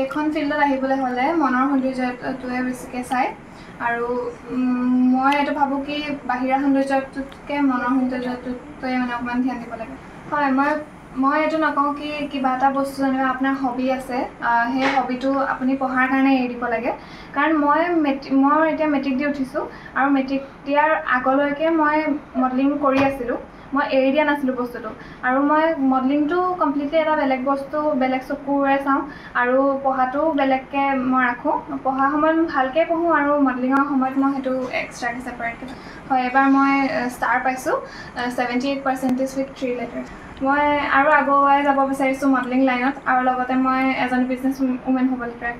এইখন ফিল্ডত আহিবলৈ হ'লে মনৰ সৌন্দৰ্যটোৱে বেছিকৈ চায় আৰু মই এইটো ভাবোঁ কি বাহিৰা সৌন্দৰ্যটোতকৈ মনৰ সৌন্দৰ্যটোৱে মানে অকণমান ধ্যান দিব লাগে হয় মই এইটো নকওঁ কি কিবা এটা বস্তু যেনিবা আপোনাৰ হবি আছে সেই হবিটো আপুনি পঢ়াৰ কাৰণে এৰি দিব লাগে কাৰণ মই এতিয়া মেট্ৰিক দি উঠিছোঁ আৰু মেট্ৰিক দিয়াৰ আগলৈকে মই মডেলিং কৰি আছিলোঁ মই এৰি দিয়া নাছিলোঁ বস্তুটো আৰু মই মডেলিংটো কমপ্লিটলি এটা বেলেগ বস্তু বেলেগ চকুৰে চাওঁ আৰু পঢ়াটো বেলেগকৈ মই ৰাখোঁ পঢ়া সময়ত ভালকৈ পঢ়োঁ আৰু মডেলিঙৰ সময়ত মই সেইটো এক্সট্ৰাকৈ ছেপাৰেটকৈ হয় এবাৰ মই ষ্টাৰ পাইছোঁ 78% উইথ 3 letters মই আৰু আগুৱাই যাব বিচাৰিছোঁ মডেলিং লাইনত আৰু লগতে মই এজন বিজনেছ উমেন হ'বলৈ ট্ৰাই